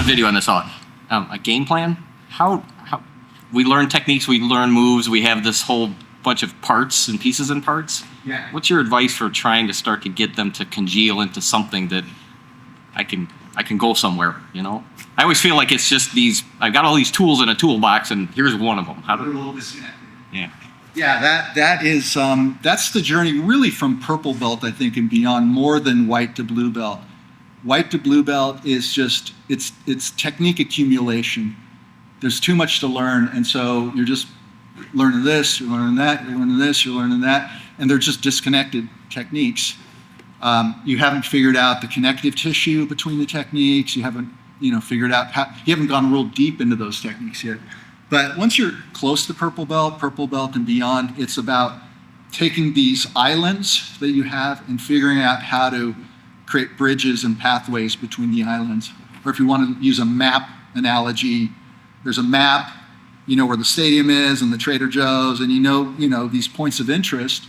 video on this. A game plan. How we learn techniques, we learn moves. We have this whole bunch of parts and pieces and parts. Yeah. What's your advice for trying to start to get them to congeal into something that I can go somewhere? You know, I always feel like it's just these. I've got all these tools in a toolbox, and here's one of them. How do? They're a little disconnected. Yeah. Yeah, that is that's the journey really from purple belt, I think, and beyond, more than white to blue belt. White to blue belt is just it's technique accumulation. There's too much to learn, and so you're just learning this, you're learning that, you're learning this, you're learning that, and they're just disconnected techniques. You haven't figured out the connective tissue between the techniques. You haven't figured out you haven't gone real deep into those techniques yet. But once you're close to purple belt and beyond, it's about taking these islands that you have and figuring out how to create bridges and pathways between the islands. Or if you want to use a map analogy, there's a map, where the stadium is and the Trader Joe's, and these points of interest,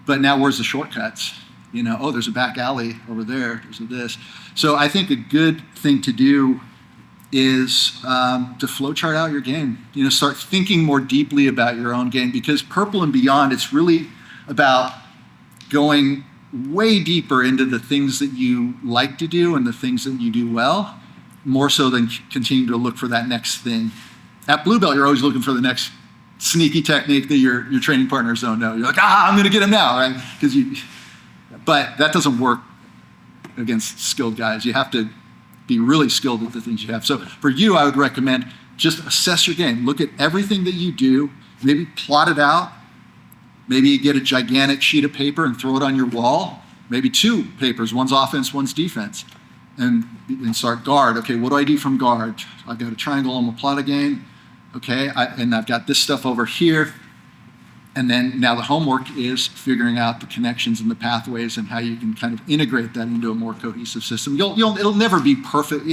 but now where's the shortcuts? Oh, there's a back alley over there, there's this. So I think a good thing to do is to flowchart out your game. Start thinking more deeply about your own game, because purple and beyond, it's really about going way deeper into the things that you like to do and the things that you do well, more so than continue to look for that next thing. At blue belt, you're always looking for the next sneaky technique that your training partners don't know. You're like, I'm going to get him now, right? But that doesn't work against skilled guys. You have to be really skilled at the things you have. So for you, I would recommend just assess your game. Look at everything that you do, maybe plot it out. Maybe you get a gigantic sheet of paper and throw it on your wall. Maybe two papers, one's offense, one's defense. And start guard. Okay, what do I do from guard? I've got a triangle, I'm gonna plot a game. Okay, and I've got this stuff over here. And then now the homework is figuring out the connections and the pathways and how you can kind of integrate that into a more cohesive system. It'll never be perfect.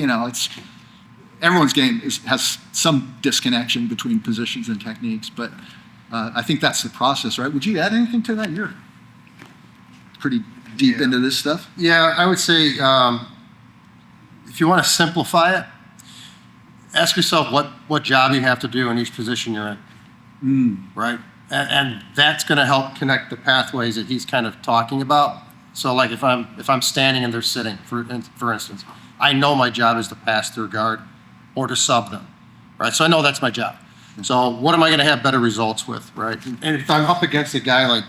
Everyone's game has some disconnection between positions and techniques, but I think that's the process, right? Would you add anything to that? You're pretty deep into this stuff. Yeah, I would say if you want to simplify it, ask yourself what job you have to do in each position you're in, right? And that's going to help connect the pathways that he's kind of talking about. So like if I'm standing and they're sitting, for instance, I know my job is to pass through guard or to sub them, right? So I know that's my job. So what am I going to have better results with, right? And if I'm up against a guy like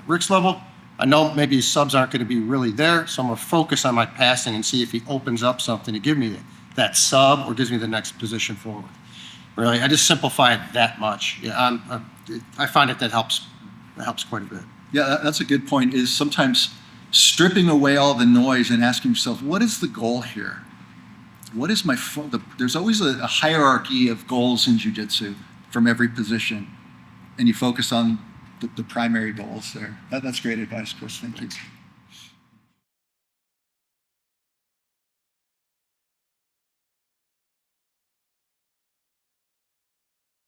Rick's level, I know maybe his subs aren't going to be really there, so I'm going to focus on my passing and see if he opens up something to give me that sub or gives me the next position forward. Really, I just simplify it that much. Yeah, I find that helps quite a bit. Yeah, that's a good point, is sometimes stripping away all the noise and asking yourself, what is the goal here? What is there's always a hierarchy of goals in jiu-jitsu from every position, and you focus on the primary goals there. That's great advice, Chris. Thank you.